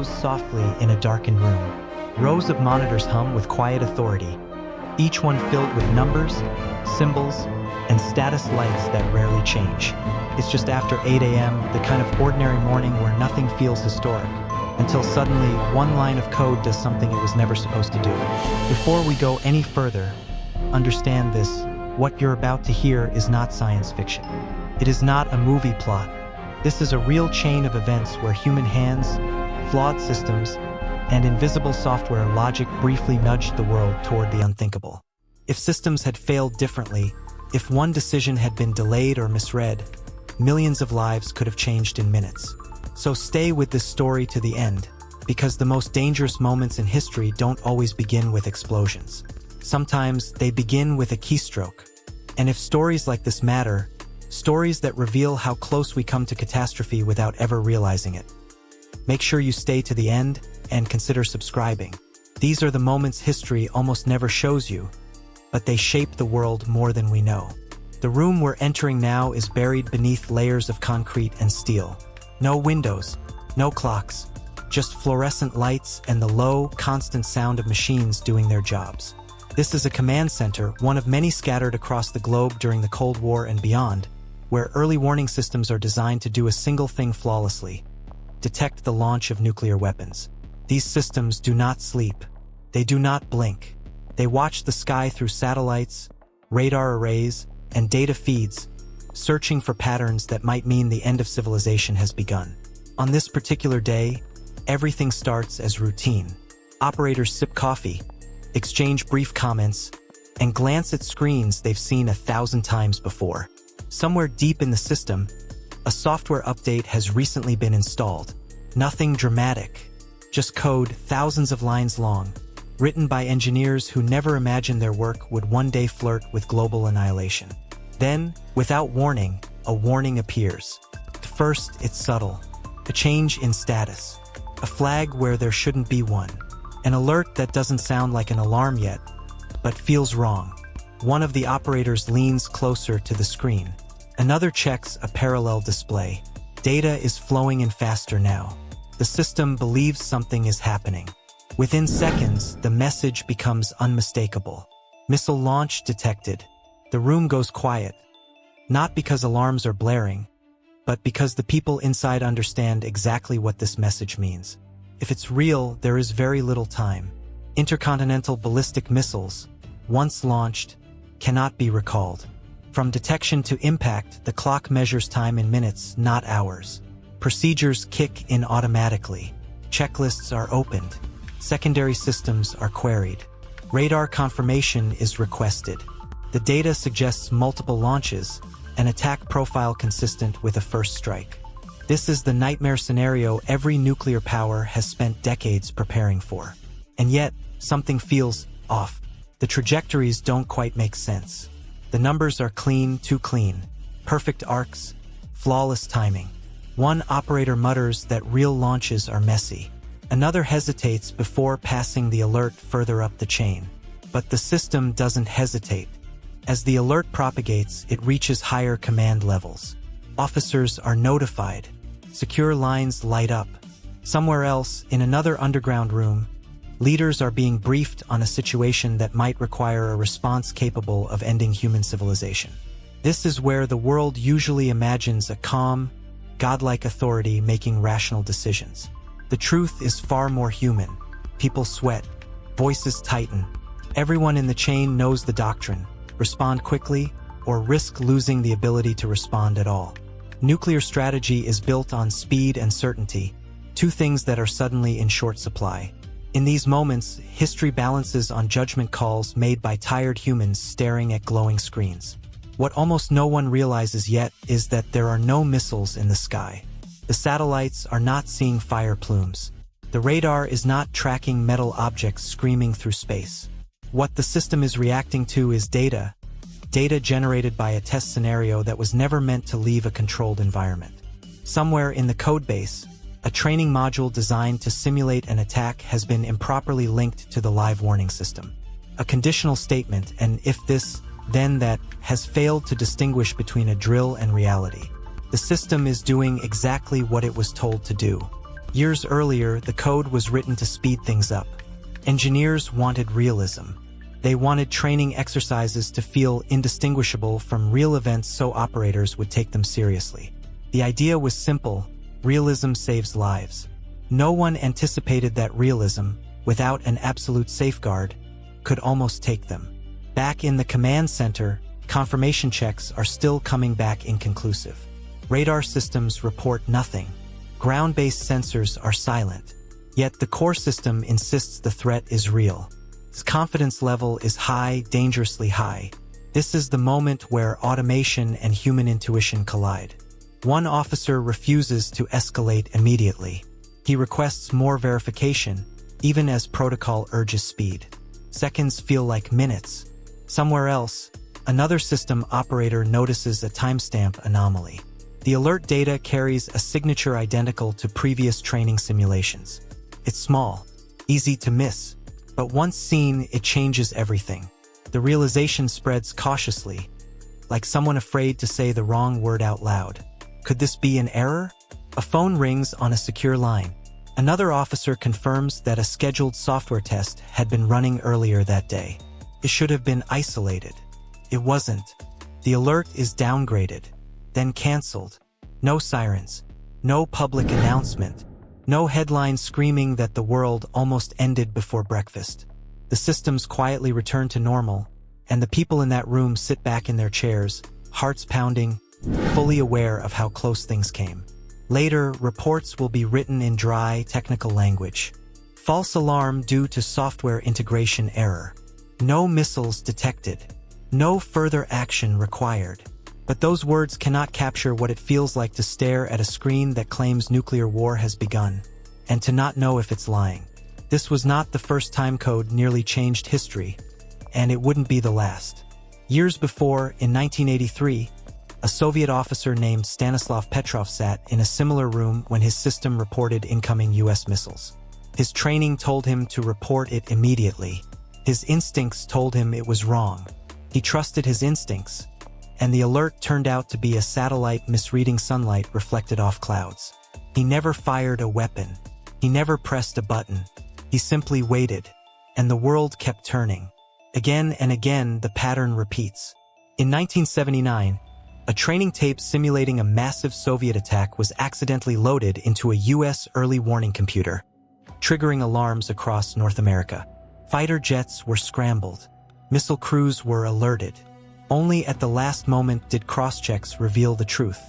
close softly in a darkened room. Rows of monitors hum with quiet authority, each one filled with numbers, symbols, and status lights that rarely change. It's just after 8 a.m., the kind of ordinary morning where nothing feels historic, until suddenly one line of code does something it was never supposed to do. Before we go any further, understand this: what you're about to hear is not science fiction. It is not a movie plot. This is a real chain of events where human hands, flawed systems, and invisible software logic briefly nudged the world toward the unthinkable. If systems had failed differently, if one decision had been delayed or misread, millions of lives could have changed in minutes. So stay with this story to the end, because the most dangerous moments in history don't always begin with explosions. Sometimes they begin with a keystroke. And if stories like this matter, stories that reveal how close we come to catastrophe without ever realizing it, make sure you stay to the end and consider subscribing. These are the moments history almost never shows you, but they shape the world more than we know. The room we're entering now is buried beneath layers of concrete and steel. No windows, no clocks, just fluorescent lights and the low, constant sound of machines doing their jobs. This is a command center, one of many scattered across the globe during the Cold War and beyond, where early warning systems are designed to do a single thing flawlessly: detect the launch of nuclear weapons. These systems do not sleep. They do not blink. They watch the sky through satellites, radar arrays, and data feeds, searching for patterns that might mean the end of civilization has begun. On this particular day, everything starts as routine. Operators sip coffee, exchange brief comments, and glance at screens they've seen 1,000 times before. Somewhere deep in the system, a software update has recently been installed. Nothing dramatic, just code thousands of lines long, written by engineers who never imagined their work would one day flirt with global annihilation. Then, without warning, a warning appears. First, it's subtle. A change in status. A flag where there shouldn't be one. An alert that doesn't sound like an alarm yet, but feels wrong. One of the operators leans closer to the screen. Another checks a parallel display. Data is flowing in faster now. The system believes something is happening. Within seconds, the message becomes unmistakable. Missile launch detected. The room goes quiet. Not because alarms are blaring, but because the people inside understand exactly what this message means. If it's real, there is very little time. Intercontinental ballistic missiles, once launched, cannot be recalled. From detection to impact, the clock measures time in minutes, not hours. Procedures kick in automatically. Checklists are opened. Secondary systems are queried. Radar confirmation is requested. The data suggests multiple launches, an attack profile consistent with a first strike. This is the nightmare scenario every nuclear power has spent decades preparing for. And yet, something feels off. The trajectories don't quite make sense. The numbers are clean, too clean. Perfect arcs, flawless timing. One operator mutters that real launches are messy. Another hesitates before passing the alert further up the chain. But the system doesn't hesitate. As the alert propagates, it reaches higher command levels. Officers are notified. Secure lines light up. Somewhere else, in another underground room, leaders are being briefed on a situation that might require a response capable of ending human civilization. This is where the world usually imagines a calm, godlike authority making rational decisions. The truth is far more human. People sweat. Voices tighten. Everyone in the chain knows the doctrine: respond quickly, or risk losing the ability to respond at all. Nuclear strategy is built on speed and certainty, two things that are suddenly in short supply. In these moments, history balances on judgment calls made by tired humans staring at glowing screens. What almost no one realizes yet is that there are no missiles in the sky. The satellites are not seeing fire plumes. The radar is not tracking metal objects screaming through space. What the system is reacting to is data generated by a test scenario that was never meant to leave a controlled environment. Somewhere in the codebase, a training module designed to simulate an attack has been improperly linked to the live warning system. A conditional statement, and if this, then that, has failed to distinguish between a drill and reality. The system is doing exactly what it was told to do. Years earlier, the code was written to speed things up. Engineers wanted realism. They wanted training exercises to feel indistinguishable from real events so operators would take them seriously. The idea was simple: realism saves lives. No one anticipated that realism, without an absolute safeguard, could almost take them. Back in the command center, confirmation checks are still coming back inconclusive. Radar systems report nothing. Ground-based sensors are silent. Yet the core system insists the threat is real. Its confidence level is high, dangerously high. This is the moment where automation and human intuition collide. One officer refuses to escalate immediately. He requests more verification, even as protocol urges speed. Seconds feel like minutes. Somewhere else, another system operator notices a timestamp anomaly. The alert data carries a signature identical to previous training simulations. It's small, easy to miss, but once seen, it changes everything. The realization spreads cautiously, like someone afraid to say the wrong word out loud. Could this be an error? A phone rings on a secure line. Another officer confirms that a scheduled software test had been running earlier that day. It should have been isolated. It wasn't. The alert is downgraded, then canceled. No sirens, no public announcement, no headline screaming that the world almost ended before breakfast. The systems quietly return to normal, and the people in that room sit back in their chairs, hearts pounding, fully aware of how close things came. Later, reports will be written in dry, technical language. False alarm due to software integration error. No missiles detected. No further action required. But those words cannot capture what it feels like to stare at a screen that claims nuclear war has begun, and to not know if it's lying. This was not the first time code nearly changed history, and it wouldn't be the last. Years before, in 1983, a Soviet officer named Stanislav Petrov sat in a similar room when his system reported incoming US missiles. His training told him to report it immediately. His instincts told him it was wrong. He trusted his instincts, and the alert turned out to be a satellite misreading sunlight reflected off clouds. He never fired a weapon. He never pressed a button. He simply waited, and the world kept turning. Again and again, the pattern repeats. In 1979, a training tape simulating a massive Soviet attack was accidentally loaded into a US early warning computer, triggering alarms across North America. Fighter jets were scrambled. Missile crews were alerted. Only at the last moment did cross-checks reveal the truth.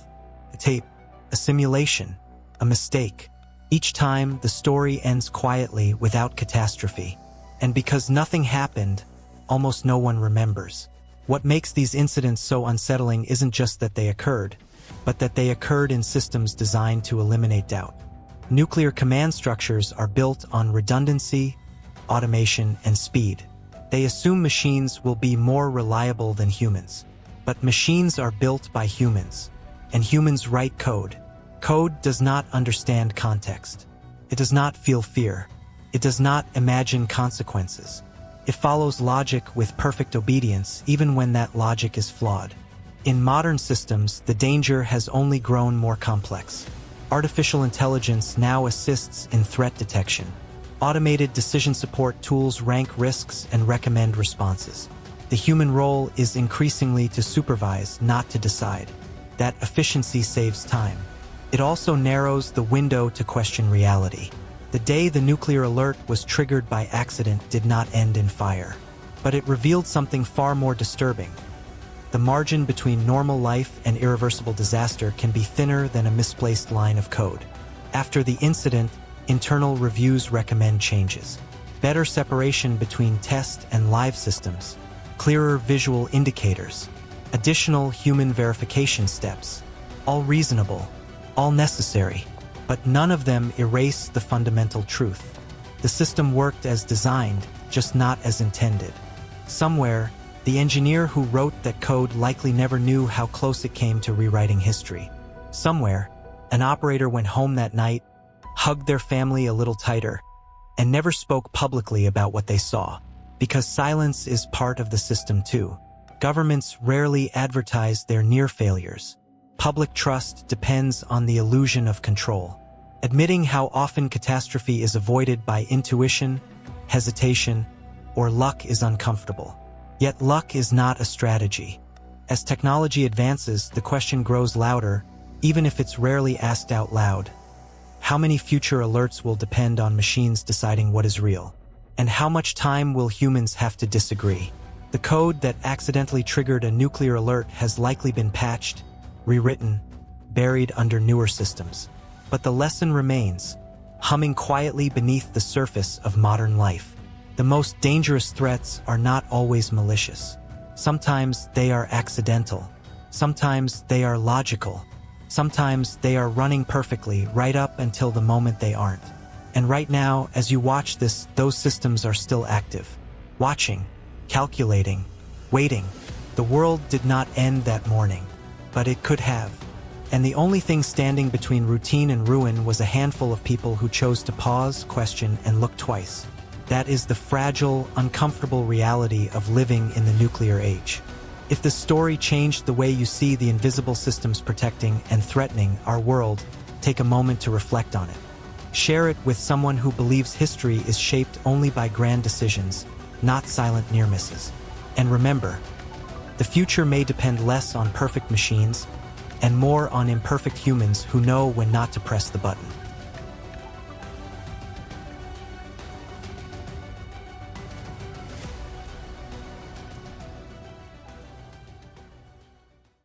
A tape, a simulation, a mistake. Each time, the story ends quietly without catastrophe. And because nothing happened, almost no one remembers. What makes these incidents so unsettling isn't just that they occurred, but that they occurred in systems designed to eliminate doubt. Nuclear command structures are built on redundancy, automation, and speed. They assume machines will be more reliable than humans. But machines are built by humans, and humans write code. Code does not understand context. It does not feel fear. It does not imagine consequences. It follows logic with perfect obedience, even when that logic is flawed. In modern systems, the danger has only grown more complex. Artificial intelligence now assists in threat detection. Automated decision support tools rank risks and recommend responses. The human role is increasingly to supervise, not to decide. That efficiency saves time. It also narrows the window to question reality. The day the nuclear alert was triggered by accident did not end in fire. But it revealed something far more disturbing. The margin between normal life and irreversible disaster can be thinner than a misplaced line of code. After the incident, internal reviews recommend changes. Better separation between test and live systems. Clearer visual indicators. Additional human verification steps. All reasonable, all necessary, but none of them erase the fundamental truth. The system worked as designed, just not as intended. Somewhere, the engineer who wrote that code likely never knew how close it came to rewriting history. Somewhere, an operator went home that night, hugged their family a little tighter, and never spoke publicly about what they saw, because silence is part of the system too. Governments rarely advertise their near failures. Public trust depends on the illusion of control. Admitting how often catastrophe is avoided by intuition, hesitation, or luck is uncomfortable. Yet luck is not a strategy. As technology advances, the question grows louder, even if it's rarely asked out loud. How many future alerts will depend on machines deciding what is real? And how much time will humans have to disagree? The code that accidentally triggered a nuclear alert has likely been patched, rewritten, buried under newer systems. But the lesson remains, humming quietly beneath the surface of modern life. The most dangerous threats are not always malicious. Sometimes they are accidental. Sometimes they are logical. Sometimes they are running perfectly right up until the moment they aren't. And right now, as you watch this, those systems are still active. Watching, calculating, waiting. The world did not end that morning, but it could have. And the only thing standing between routine and ruin was a handful of people who chose to pause, question, and look twice. That is the fragile, uncomfortable reality of living in the nuclear age. If the story changed the way you see the invisible systems protecting and threatening our world, take a moment to reflect on it. Share it with someone who believes history is shaped only by grand decisions, not silent near misses. And remember, the future may depend less on perfect machines and more on imperfect humans who know when not to press the button.